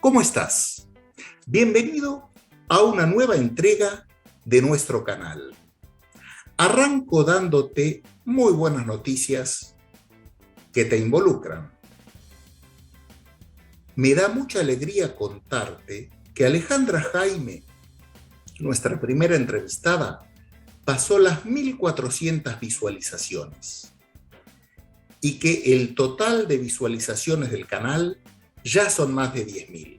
¿Cómo estás? Bienvenido a una nueva entrega de nuestro canal. Arranco dándote muy buenas noticias que te involucran. Me da mucha alegría contarte que Alejandra Jaime, nuestra primera entrevistada, pasó las 1.400 visualizaciones y que el total de visualizaciones del canal ya son más de 10.000.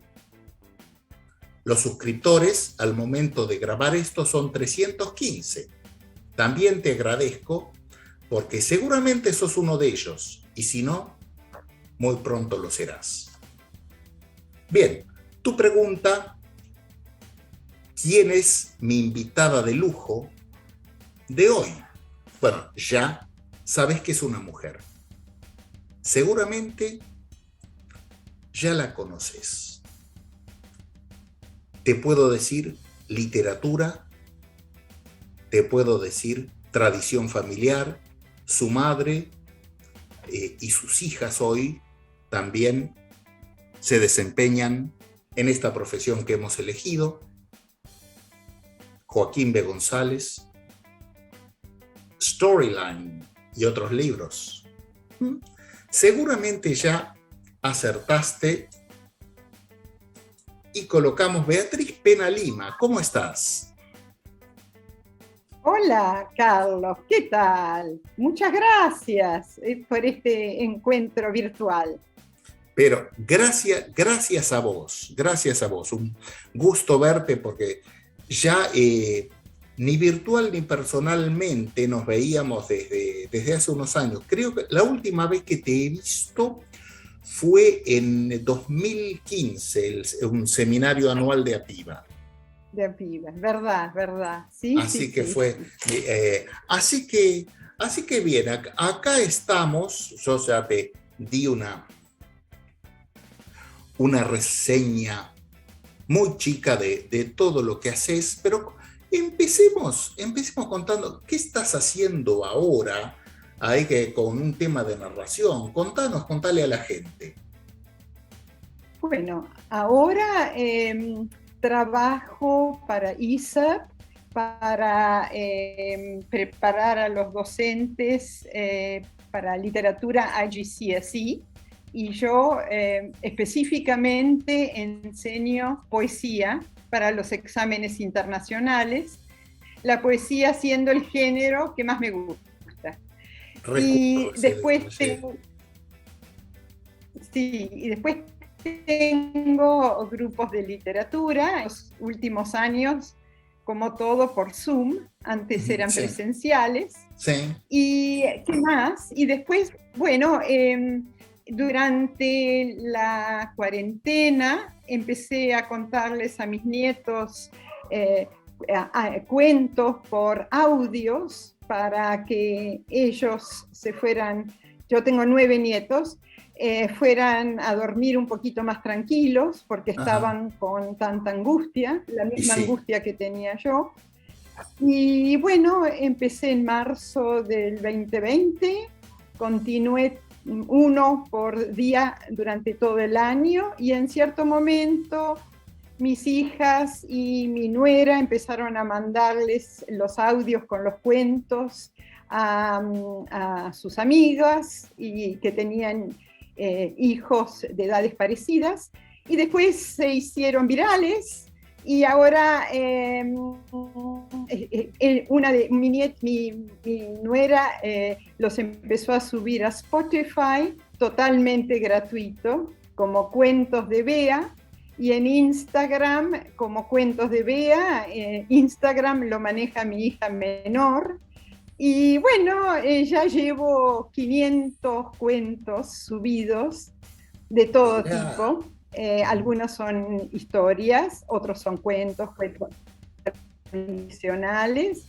Los suscriptores al momento de grabar esto son 315. También te agradezco porque seguramente sos uno de ellos y si no, muy pronto lo serás. Bien, tu pregunta, ¿quién es mi invitada de lujo de hoy? Bueno, ya sabes que es una mujer. Seguramente ya la conoces. Te puedo decir literatura, te puedo decir tradición familiar, su madre y sus hijas hoy también se desempeñan en esta profesión que hemos elegido. Joaquín B. González, Storyline y otros libros. Seguramente ya acertaste y colocamos Beatriz Pena Lima. ¿Cómo estás? Hola, Carlos, ¿qué tal? Muchas gracias por este encuentro virtual. Pero gracias a vos. Un gusto verte porque ya ni virtual ni personalmente nos veíamos desde hace unos años. Creo que la última vez que te he visto fue en 2015, un seminario anual de APIVA. De APIVA, verdad. Sí, así que fue. Así que bien, acá estamos. Yo ya te di una reseña muy chica de todo lo que haces, pero empecemos contando qué estás haciendo ahora con un tema de narración. Contale a la gente. Bueno, ahora trabajo para ISAP para preparar a los docentes para literatura IGCSE, y yo específicamente enseño poesía para los exámenes internacionales, la poesía siendo el género que más me gusta. Y después tengo grupos de literatura en los últimos años, como todo por Zoom, antes eran presenciales. Sí. ¿Y qué más? Y después, bueno, durante la cuarentena empecé a contarles a mis nietos cuentos por audios para que ellos se fueran, yo tengo 9 nietos, fueran a dormir un poquito más tranquilos porque estaban con tanta angustia, la misma angustia que tenía yo. Y bueno, empecé en marzo del 2020, continué uno por día durante todo el año, y en cierto momento mis hijas y mi nuera empezaron a mandarles los audios con los cuentos a sus amigas y que tenían hijos de edades parecidas, y después se hicieron virales. Y ahora mi nuera los empezó a subir a Spotify totalmente gratuito, como Cuentos de Bea, y en Instagram como Cuentos de Bea. Instagram lo maneja mi hija menor. Y bueno, ya llevo 500 cuentos subidos de todo tipo. Algunos son historias, otros son cuentos tradicionales,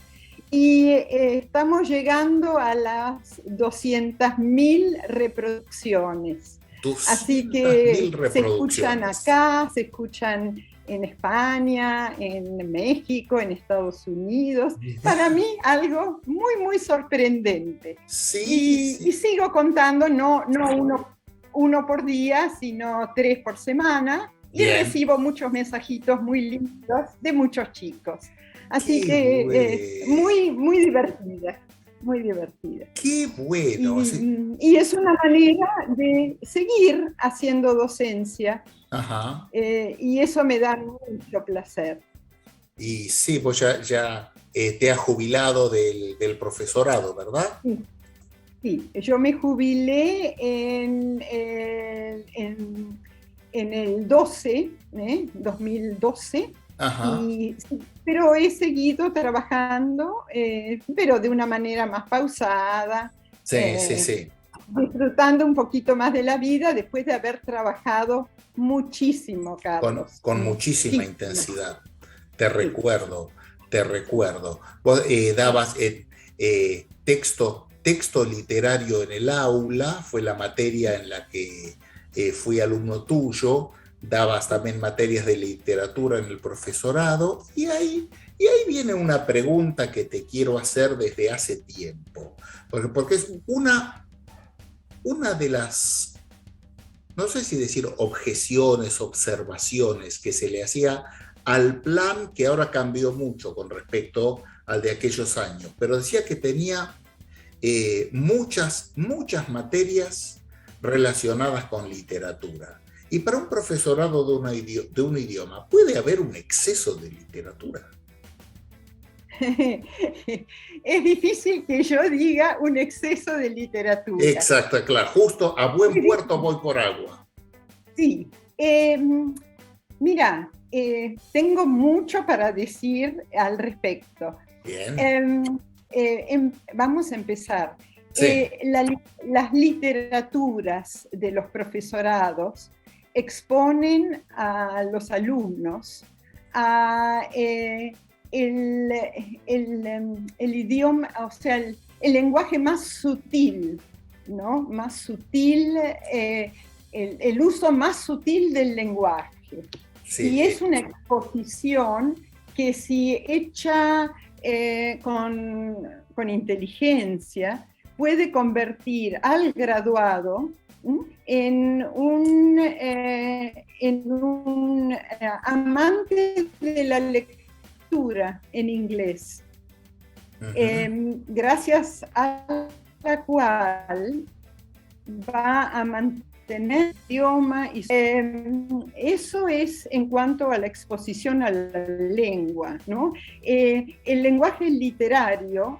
y estamos llegando a las 200.000 reproducciones. Así que se escuchan acá, se escuchan en España, en México, en Estados Unidos. Para mí algo muy sorprendente. Sí. Y sigo contando, no uno por día, sino 3 por semana, y Bien. recibo muchos mensajitos muy lindos de muchos chicos. Así Qué que bueno. muy, muy divertida, muy divertida. Qué bueno. Sí. Y es una manera de seguir haciendo docencia, Ajá. y eso me da mucho placer. Y sí, pues ya te has jubilado del profesorado, ¿verdad? Sí, sí. Yo me jubilé en el 2012, Ajá. sí, pero he seguido trabajando, pero de una manera más pausada, Sí, sí, eh, sí. disfrutando un poquito más de la vida después de haber trabajado muchísimo, Carlos, Con muchísima muchísimo. intensidad. Te Sí, recuerdo, te recuerdo. Vos dabas texto literario en el aula, fue la materia en la que fui alumno tuyo, dabas también materias de literatura en el profesorado, y ahí viene una pregunta que te quiero hacer desde hace tiempo, porque es una de las, no sé si decir objeciones, observaciones que se le hacía al plan, que ahora cambió mucho con respecto al de aquellos años, pero decía que tenía muchas materias relacionadas con literatura. Y para un profesorado de un idioma, ¿puede haber un exceso de literatura? es difícil que yo diga un exceso de literatura. Exacto, claro. Justo a buen puerto voy por agua. Sí, mira, tengo mucho para decir al respecto. Bien. Vamos a empezar. Sí. Las literaturas de los profesorados exponen a los alumnos a el idioma, o sea, el lenguaje más sutil, ¿no? Más sutil, el uso más sutil del lenguaje. Sí. Y es una exposición que si hecha con inteligencia, puede convertir al graduado en un amante de la lectura en inglés, gracias a la cual va a mantener el idioma. Y eso es en cuanto a la exposición a la lengua, ¿no? El lenguaje literario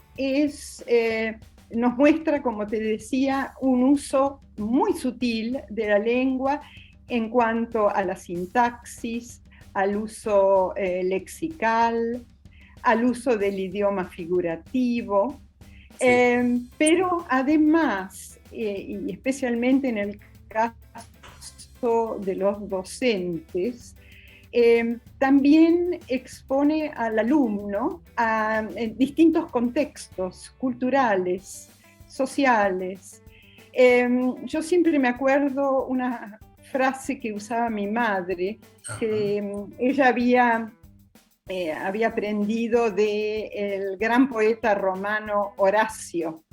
nos muestra, como te decía, un uso muy sutil de la lengua en cuanto a la sintaxis, al uso lexical, al uso del idioma figurativo, sí. Pero además, y especialmente en el caso de los docentes, también expone al alumno a distintos contextos culturales, sociales. Yo siempre me acuerdo una frase que usaba mi madre, que ella había aprendido del gran poeta romano Horacio.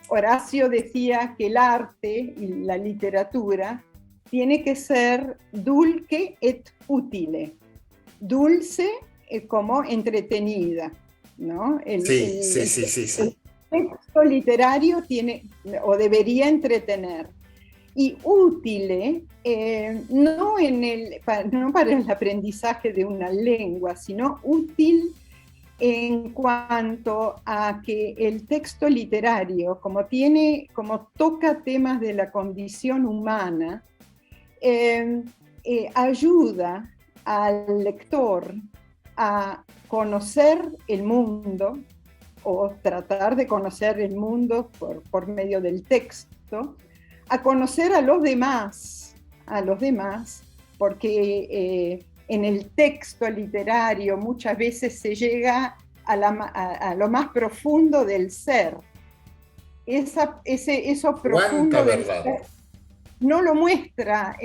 Horacio decía que el arte y la literatura tiene que ser dulce et utile, dulce como entretenida, ¿no? Sí. El texto literario tiene o debería entretener, y útil, no para el aprendizaje de una lengua, sino útil en cuanto a que el texto literario, como toca temas de la condición humana, ayuda al lector a conocer el mundo, o tratar de conocer el mundo por medio del texto, a conocer a los demás, porque en el texto literario muchas veces se llega a lo más profundo del ser. Eso profundo del ser no lo muestra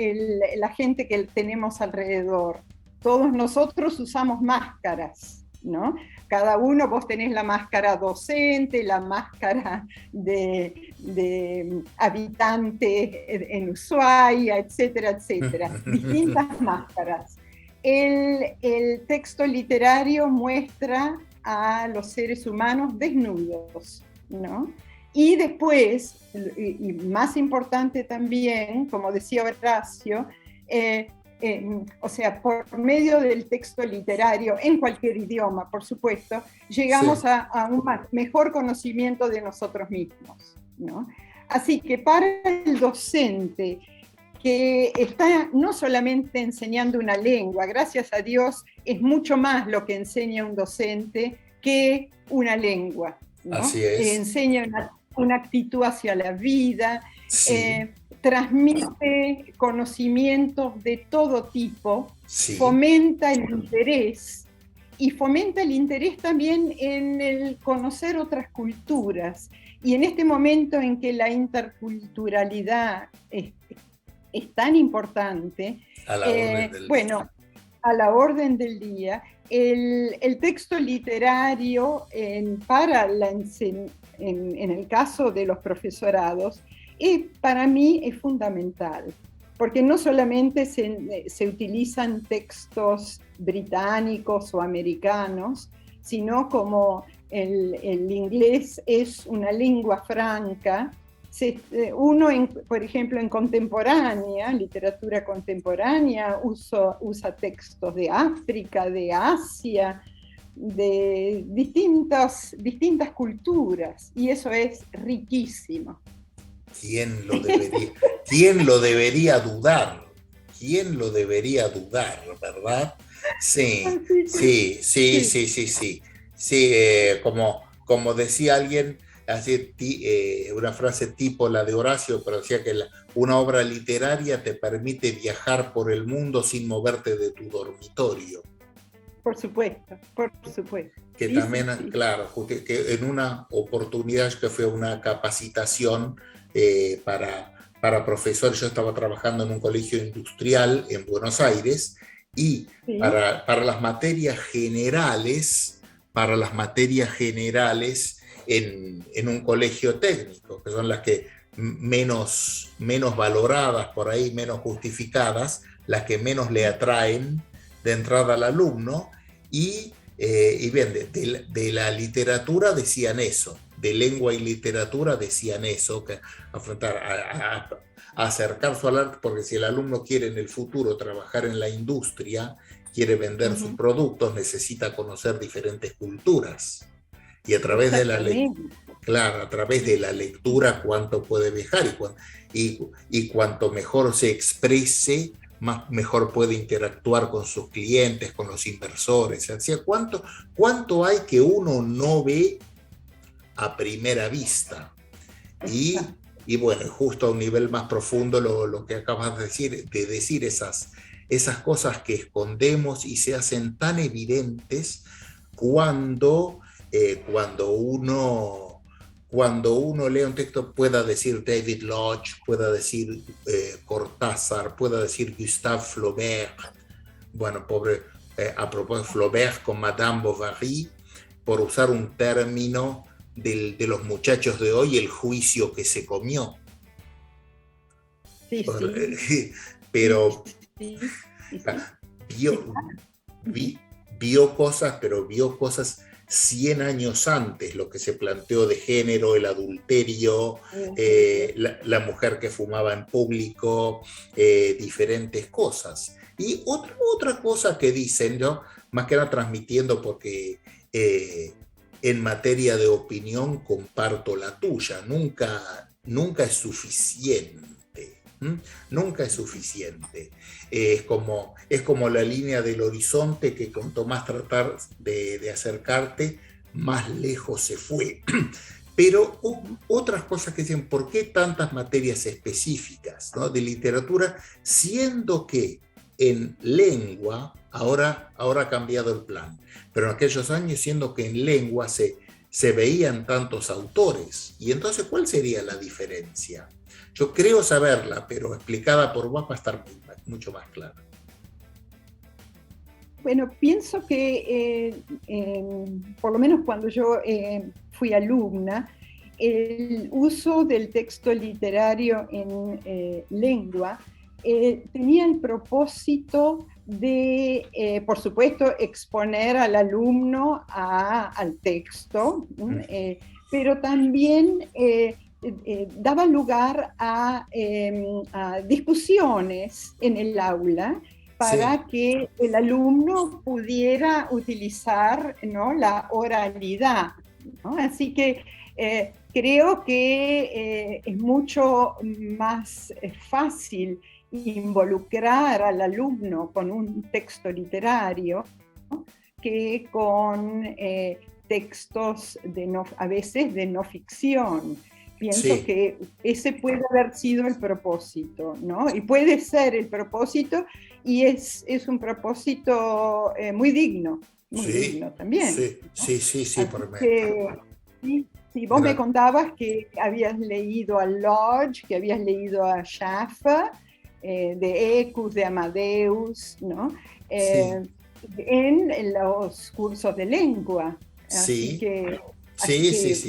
la gente que tenemos alrededor. Todos nosotros usamos máscaras, ¿no? cada uno, vos tenés la máscara docente, la máscara de habitante en Ushuaia, etcétera, etcétera, distintas máscaras. El texto literario muestra a los seres humanos desnudos, ¿no? Y después, y más importante también, como decía Horacio, o sea, por medio del texto literario, en cualquier idioma, por supuesto, llegamos a un mejor conocimiento de nosotros mismos, ¿no? Así que para el docente que está no solamente enseñando una lengua, gracias a Dios, es mucho más lo que enseña un docente que una lengua, ¿no? Así es. Enseña una actitud hacia la vida, Sí. Transmite conocimientos de todo tipo, Sí. Fomenta el interés, y fomenta el interés también en el conocer otras culturas. Y en este momento en que la interculturalidad es tan importante, A la orden del bueno, a la orden del día, el texto literario en el caso de los profesorados, para mí es fundamental, porque no solamente se utilizan textos británicos o americanos, sino como el inglés es una lengua franca, uno, por ejemplo, en contemporánea, literatura contemporánea, usa textos de África, de Asia, de distintas culturas, y eso es riquísimo. ¿Quién lo debería dudar? ¿Quién lo debería dudar, verdad? Sí, sí, sí, sí, sí, sí. Sí, como decía alguien, así, una frase tipo la de Horacio, pero decía que una obra literaria te permite viajar por el mundo sin moverte de tu dormitorio. Por supuesto, por supuesto. Que sí, también, sí. Claro, que en una oportunidad que fue una capacitación para profesores, yo estaba trabajando en un colegio industrial en Buenos Aires, y Sí. para las materias generales en un colegio técnico, que son las que menos valoradas por ahí, menos justificadas, las que menos le atraen de entrada al alumno, y bien, de la literatura decían eso, de lengua y literatura decían eso, que a acercarse al arte, porque si el alumno quiere en el futuro trabajar en la industria, quiere vender sus productos, necesita conocer diferentes culturas. Y a través de la lectura, cuánto puede viajar, y cuanto mejor se exprese, mejor puede interactuar con sus clientes, con los inversores. O sea, ¿cuánto hay que uno no ve a primera vista? Y bueno, justo a un nivel más profundo lo que acabas de decir, esas cosas que escondemos y se hacen tan evidentes cuando uno lee un texto, pueda decir David Lodge, pueda decir Cortázar, pueda decir Gustave Flaubert, bueno, a propósito, Flaubert con Madame Bovary, por usar un término de los muchachos de hoy, el juicio que se comió. Sí, sí. Pero sí. Vio cosas 100 años antes, lo que se planteó de género, el adulterio, la mujer que fumaba en público, diferentes cosas. Y otra cosa que dicen, yo más que nada transmitiendo, porque en materia de opinión comparto la tuya, nunca es suficiente. Nunca es suficiente. Es como la línea del horizonte, que cuanto más tratar de acercarte, más lejos se fue. Pero otras cosas que dicen, ¿por qué tantas materias específicas, ¿no?, de literatura, siendo que en lengua, ahora ha cambiado el plan, pero en aquellos años, siendo que en lengua se veían tantos autores? Y entonces, ¿cuál sería la diferencia? Yo creo saberla, pero explicada por vos va a estar mucho más clara. Bueno, pienso que por lo menos cuando yo fui alumna, el uso del texto literario en lengua tenía el propósito de, por supuesto, exponer al alumno al texto, pero también daba lugar a discusiones en el aula para que el alumno pudiera utilizar, ¿no?, la oralidad, ¿no? Así que creo que es mucho más fácil involucrar al alumno con un texto literario, ¿no?, que con textos a veces de no ficción. Pienso que ese puede haber sido el propósito, ¿no? Y puede ser el propósito, y es un propósito muy digno también, Sí, ¿no? por Sí, vos me contabas que habías leído a Lodge, que habías leído a Schaffer, de Ekus, de Amadeus, ¿no? En los cursos de lengua. Así que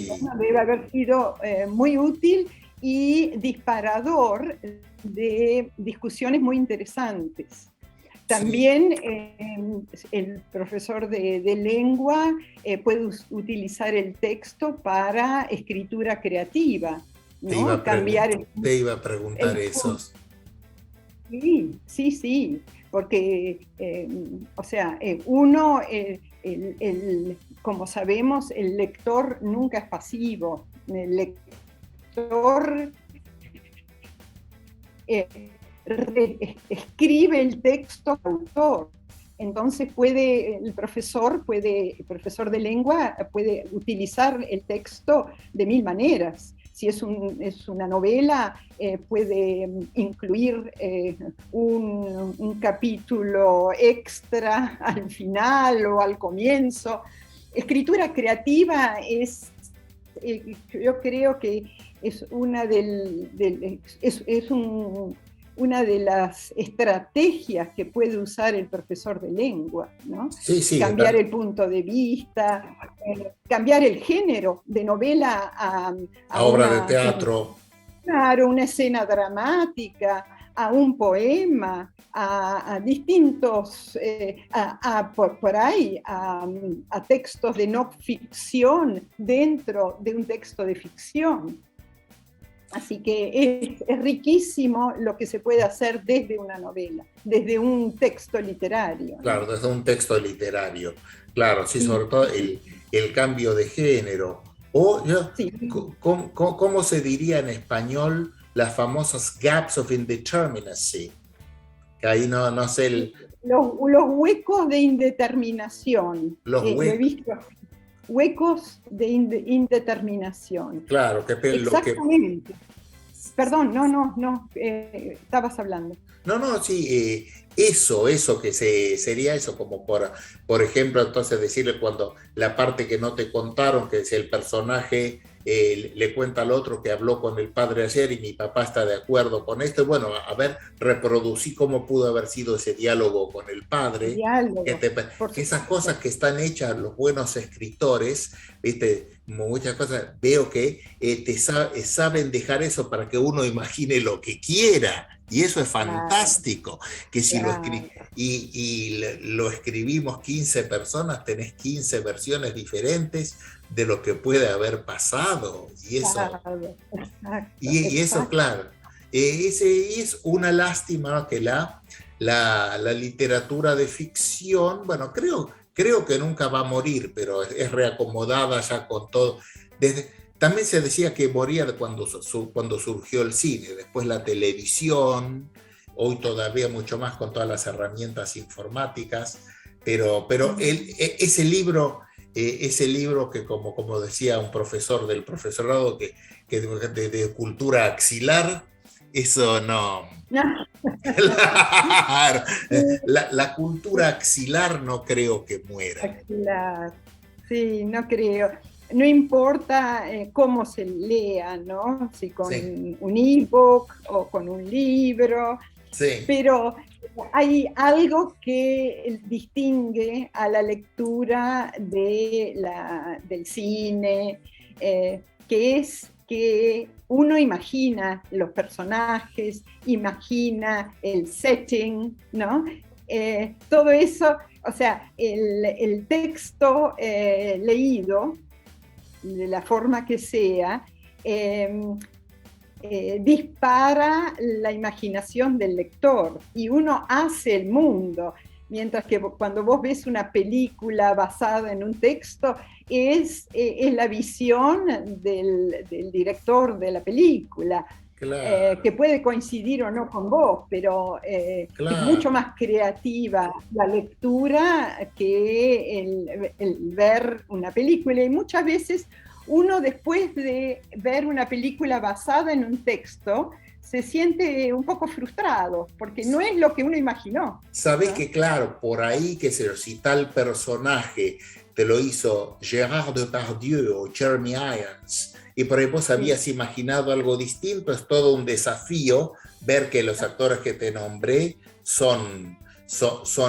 bueno, debe haber sido muy útil y disparador de discusiones muy interesantes. También el profesor de lengua puede utilizar el texto para escritura creativa, ¿no? Te iba a preguntar eso. Sí, porque, o sea, uno, como sabemos, el lector nunca es pasivo. El lector escribe el texto al autor. Entonces el profesor de lengua puede utilizar el texto de mil maneras. Si es una novela, puede incluir un capítulo extra al final o al comienzo. Escritura creativa yo creo que es una de las estrategias que puede usar el profesor de lengua, ¿no? Cambiar el punto de vista, cambiar el género de novela a obra de teatro. Claro, una escena dramática, a un poema, a distintos, por ahí, a textos de no ficción dentro de un texto de ficción. Así que es riquísimo lo que se puede hacer desde una novela, desde un texto literario, ¿no? Claro, desde un texto literario. Claro, sí, sobre todo el cambio de género. O, ¿cómo se diría en español las famosas gaps of indeterminacy? Que ahí no sé. Los huecos de indeterminación. He visto huecos de indeterminación. Claro, exactamente. Perdón, no, estabas hablando. No, sí, eso que sería eso, como por ejemplo, entonces decirle cuando la parte que no te contaron, que es el personaje le cuenta al otro que habló con el padre ayer y mi papá está de acuerdo con esto, bueno, a ver, reproducí cómo pudo haber sido ese diálogo con el padre, que esas cosas que están hechas los buenos escritores, ¿viste? Muchas cosas, veo que saben dejar eso para que uno imagine lo que quiera. Y eso es fantástico, que si lo escribimos 15 personas, tenés 15 versiones diferentes de lo que puede haber pasado. Y eso, y eso claro, es una lástima que la literatura de ficción, bueno, creo que nunca va a morir, pero es reacomodada ya con todo. También se decía que moría cuando surgió el cine, después la televisión, hoy todavía mucho más con todas las herramientas informáticas, pero ese libro que como decía un profesor del profesorado que de cultura axilar, eso no. Claro, la cultura axilar no creo que muera. Axilar, sí, no creo. No importa cómo se lea, ¿no? Si con un ebook o con un libro, pero hay algo que distingue a la lectura del cine, que es que uno imagina los personajes, imagina el setting, ¿no? Todo eso, o sea, el texto leído, de la forma que sea, dispara la imaginación del lector y uno hace el mundo, mientras que cuando vos ves una película basada en un texto, es la visión del director de la película, Claro, que puede coincidir o no con vos, pero es mucho claro. más creativa la lectura que el ver una película. Y muchas veces uno, después de ver una película basada en un texto, se siente un poco frustrado, porque no es lo que uno imaginó, Sabés ¿no? que, claro, por ahí, qué sé yo, si tal personaje te lo hizo Gérard Depardieu o Jeremy Irons, y por ahí vos Sí, habías imaginado algo distinto, es todo un desafío ver que los actores que te nombré son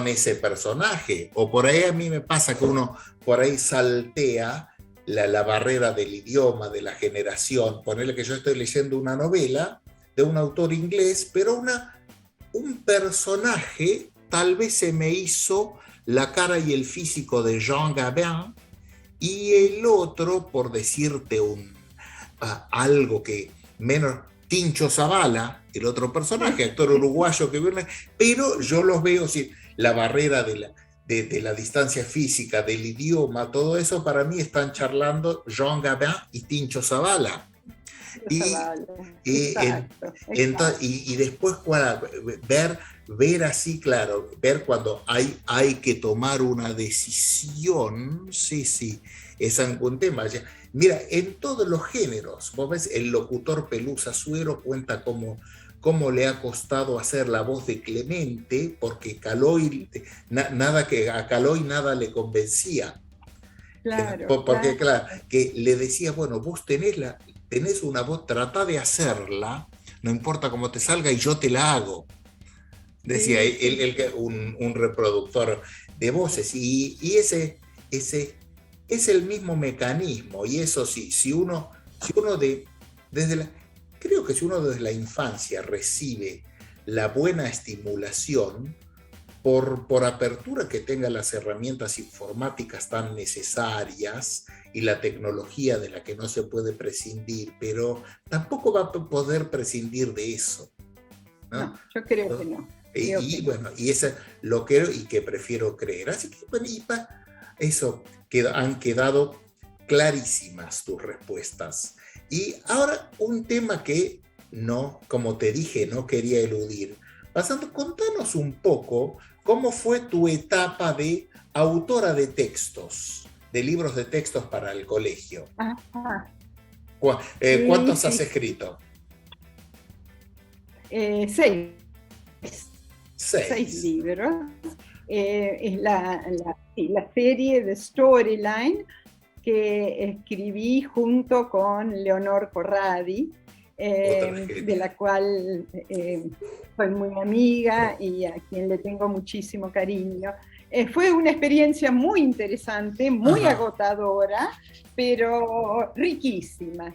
ese personaje. O por ahí a mí me pasa que uno por ahí saltea la barrera del idioma, de la generación. Ponerle que yo estoy leyendo una novela de un autor inglés, pero un personaje tal vez se me hizo la cara y el físico de Jean Gabin, y el otro, por decirte algo que menos, Tincho Zavala, el otro personaje, sí, actor uruguayo que viene, pero yo los veo, sí, la barrera de la distancia física, del idioma, todo eso para mí están charlando Jean Gabin y Tincho Zavala. Y, vale. y, en- Exacto, exacto. y después ver, ver así, claro, ver cuando hay que tomar una decisión, sí, sí, es un tema. Mira, en todos los géneros, vos ves, el locutor Pelusa Suero cuenta cómo le ha costado hacer la voz de Clemente, porque nada que a Calói nada le convencía. Claro, Porque, claro. claro, que le decía, bueno, vos tenés una voz, trata de hacerla, no importa cómo te salga y yo te la hago. Decía Sí, sí, sí. un reproductor de voces. Y ese es el mismo mecanismo. Y eso sí, si uno desde creo que si uno desde la infancia recibe la buena estimulación, por apertura que tenga las herramientas informáticas tan necesarias y la tecnología de la que no se puede prescindir, pero tampoco va a poder prescindir de eso, ¿no? No, yo creo que no. Creo que no. Bueno, y eso lo quiero y que prefiero creer. Así que, bueno, eso han quedado clarísimas tus respuestas. Y ahora un tema que no, como te dije, no quería eludir. Pasando, contanos un poco cómo fue tu etapa de autora de textos, de libros de textos para el colegio. Ajá, sí, ¿Cuántos has sí. escrito? Seis, seis Seis. libros. Es sí, la serie de Storyline que escribí junto con Leonor Corradi, Otra de genia. la cual soy muy amiga y a quien le tengo muchísimo cariño. Fue una experiencia muy interesante, muy Ajá. agotadora, pero riquísima.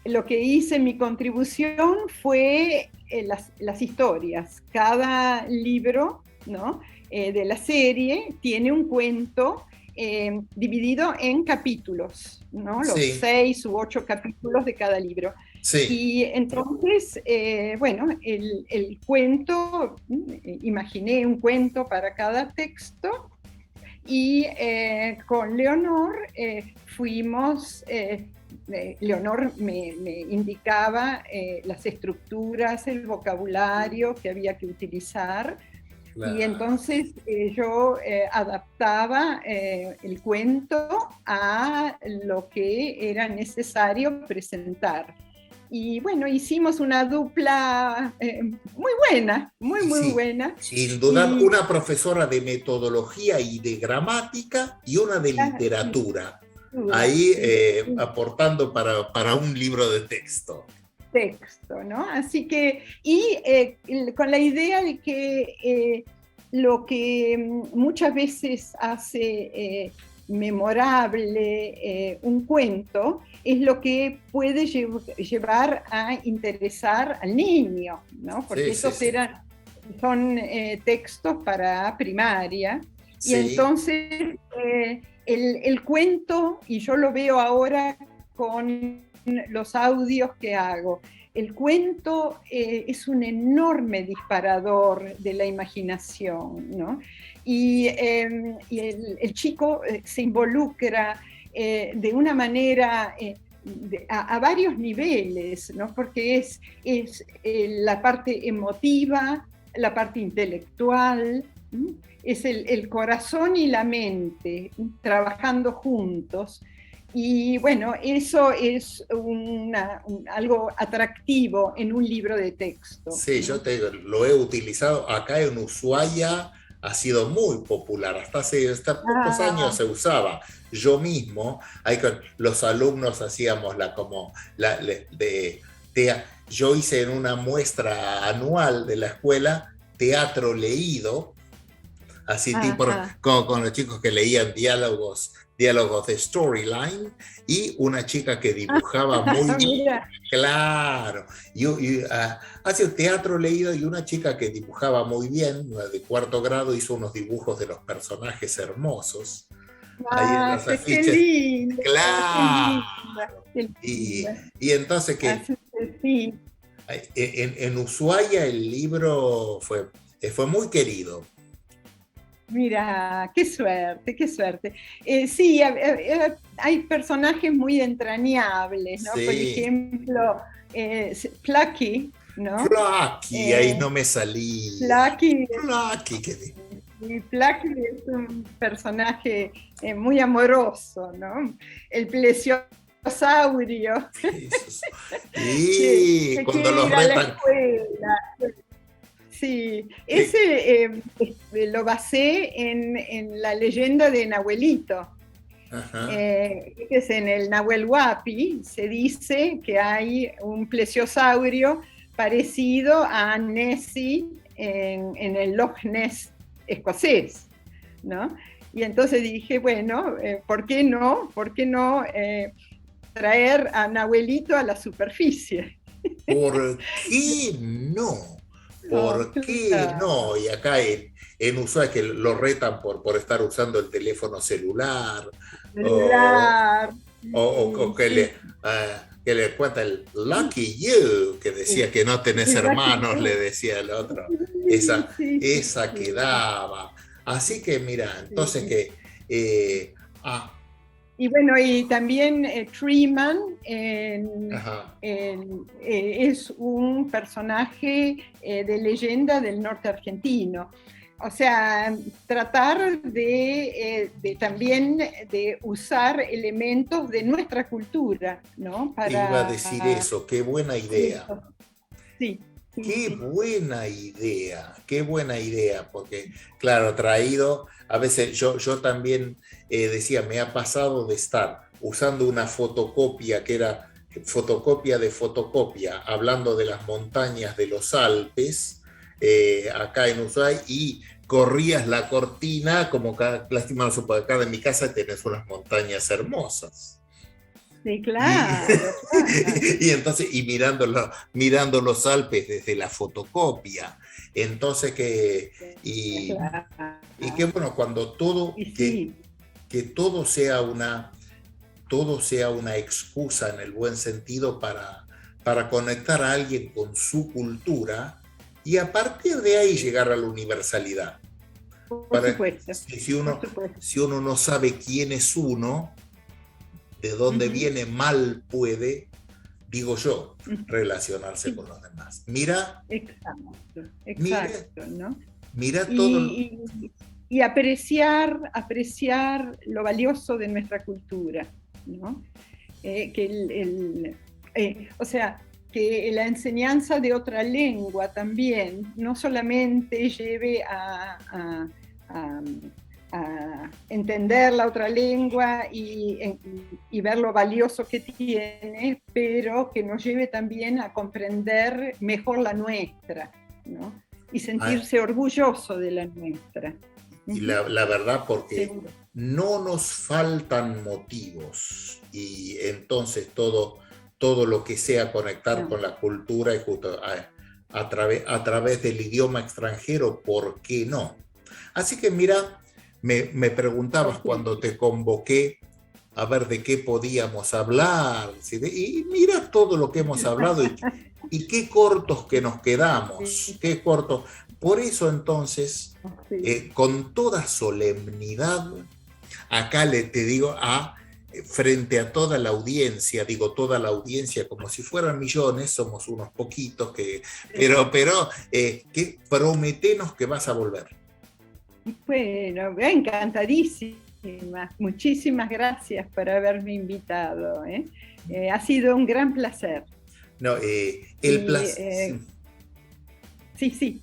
Lo que hice, mi contribución fue las historias. Cada libro, ¿no? De la serie tiene un cuento dividido en capítulos, ¿no? Los Sí, 6 u 8 capítulos de cada libro. sí. Y entonces, bueno, el cuento, imaginé un cuento para cada texto y con Leonor fuimos, Leonor me indicaba las estructuras, el vocabulario que había que utilizar y Claro. entonces yo adaptaba el cuento a lo que era necesario presentar. Y bueno, hicimos una dupla muy buena, muy, Y muy sí, buena. sin dudar, Y una profesora de metodología y de gramática y una de sin literatura, duda, ahí sin duda. aportando para un libro de texto. texto, ¿no? Así que, y con la idea de que lo que muchas veces hace memorable un cuento es lo que puede llevar a interesar al niño, ¿no? Porque Sí, sí, esos sí. son textos para primaria, y Sí, entonces el cuento, y yo lo veo ahora con los audios que hago, el cuento es un enorme disparador de la imaginación, ¿no? Y el chico se involucra de una manera a varios niveles, ¿no? Porque es la parte emotiva, la parte intelectual, ¿sí? Es el corazón y la mente trabajando juntos. Y bueno, eso es algo atractivo en un libro de texto, sí, yo ¿no? te digo, lo he utilizado acá en Ushuaia, ha sido muy popular, hasta pocos años Ah, se usaba. Yo mismo, ahí con los alumnos hacíamos yo hice en una muestra anual de la escuela teatro leído, así tipo ajá. como con los chicos que leían diálogos de storyline, y una chica que dibujaba muy Mira, claro, hace un teatro leído, y una chica que dibujaba muy bien, de cuarto grado, hizo unos dibujos de los personajes hermosos ahí en los qué afiches. linda, qué Claro. linda, qué Y, linda. y entonces que Así que sí. en Ushuaia el libro fue muy querido. Mira, qué suerte, qué suerte. Sí, hay personajes muy entrañables, ¿no? Por Sí. ejemplo, Plucky, ¿no? Flaky, ahí Eh, no me salía. Plucky, Flaky, y Plucky es un personaje muy amoroso, ¿no? El plesiosaurio y que cuando quiere los ir a la retan, escuela. Sí, que, ese lo basé en la leyenda de Nahuelito. ajá, Que es en el Nahuel Huapi, se dice que hay un plesiosaurio parecido a Nessie en el Loch Ness escocés, ¿no? Y entonces dije, bueno, ¿por qué no? ¿Por qué no traer a Nahuelito a la superficie? ¿por qué no? No, ¿Por qué claro. no? Y acá en Ushuaia que lo retan por estar usando el teléfono celular, o, Celular, o sí, que le cuenta el Lucky You, que decía que no tenés hermanos, le decía el otro. sí, Esa, sí, esa sí, quedaba. Así que mira, entonces sí. que... ah, Y bueno, y también Treeman ajá. es un personaje de leyenda del norte argentino. O sea, tratar de también de usar elementos de nuestra cultura, ¿no? Iba a decir Para eso, qué buena idea. eso. Sí, sí, Qué sí. buena idea, qué buena idea, porque claro, traído, a veces yo también decía, me ha pasado de estar usando una fotocopia que era fotocopia de fotocopia, hablando de las montañas de los Alpes, acá en Ushuaia, y corrías la cortina, como acá, lástima no se puede, acá en mi casa tenés unas montañas hermosas. Sí, Y, claro, claro. y entonces, mirando los Alpes desde la fotocopia. Entonces y que Claro. bueno, cuando Y sí, que todo sea una excusa en el buen sentido para conectar a alguien con su cultura, y a partir de ahí llegar a la universalidad. por Para, supuesto, si por uno, supuesto. si uno no sabe quién es uno, de dónde Ujú, viene, mal puede, digo yo, ujú. relacionarse Sí, con los demás. Mira, exacto, mira, exacto, ¿no? mira todo. Y apreciar lo valioso de nuestra cultura, ¿no? Que o sea, que la enseñanza de otra lengua también no solamente lleve a a entender la otra lengua y ver lo valioso que tiene, pero que nos lleve también a comprender mejor la nuestra, ¿no? Y sentirse orgulloso de la nuestra. Y la verdad, porque Seguro. no nos faltan motivos, y entonces todo lo que sea conectar con la cultura y justo a través del idioma extranjero, ¿por qué no? Así que mira, me preguntabas cuando te convoqué a ver de qué podíamos hablar, ¿sí? Y mira todo lo que hemos hablado y qué cortos que nos quedamos, qué cortos. Por eso entonces, con toda solemnidad, acá te digo, frente a toda la audiencia, digo toda la audiencia como si fueran millones, somos unos poquitos, pero que prometenos que vas a volver. Bueno, encantadísima. Muchísimas gracias por haberme invitado. Ha sido un gran placer. No, el placer. Sí.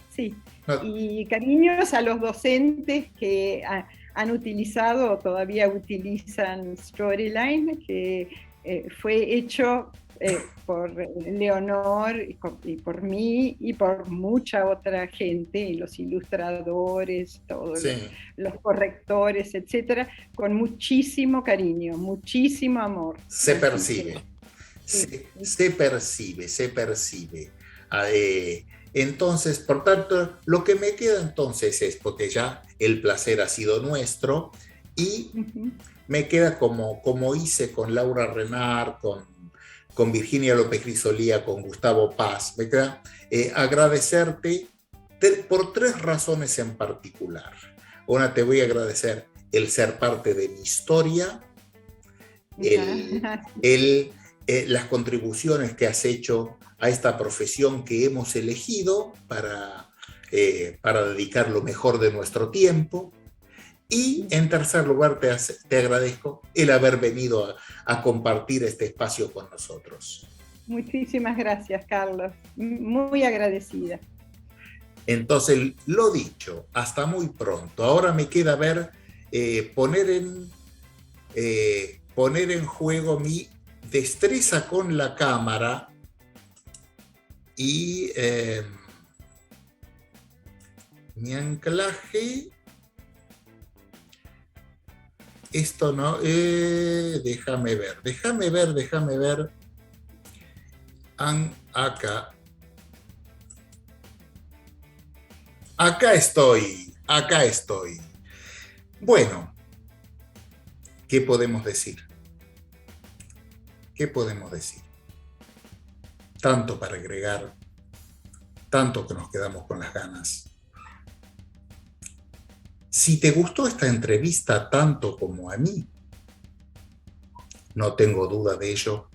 No. Y cariños a los docentes que han utilizado o todavía utilizan Storyline, que fue hecho por Leonor y por mí y por mucha otra gente, los ilustradores, todos los correctores, etcétera, con muchísimo cariño, muchísimo amor. Se percibe, se percibe. Entonces, por tanto, lo que me queda entonces es, porque ya el placer ha sido nuestro, y me queda como hice con Laura Renard, con Virginia López Grisolía, con Gustavo Paz, me queda agradecerte por 3 razones en particular. Una, te voy a agradecer el ser parte de mi historia, las contribuciones que has hecho a esta profesión que hemos elegido para dedicar lo mejor de nuestro tiempo. Y en tercer lugar, te agradezco el haber venido a compartir este espacio con nosotros. Muchísimas gracias, Carlos. Muy agradecida. Entonces, lo dicho, hasta muy pronto. Ahora me queda poner en juego mi destreza con la cámara y mi anclaje. Esto no, déjame ver. Acá estoy. Bueno, ¿qué podemos decir? Tanto para agregar, tanto que nos quedamos con las ganas. Si te gustó esta entrevista tanto como a mí, no tengo duda de ello,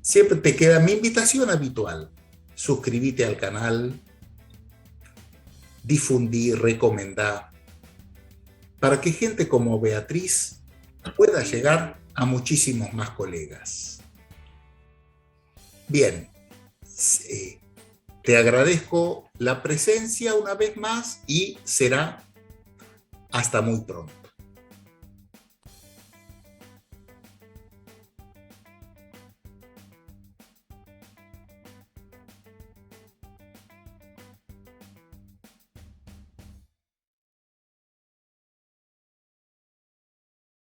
siempre te queda mi invitación habitual. Suscríbete al canal, difundí, recomendá, para que gente como Beatriz pueda llegar a muchísimos más colegas. Bien, te agradezco la presencia una vez más y será hasta muy pronto.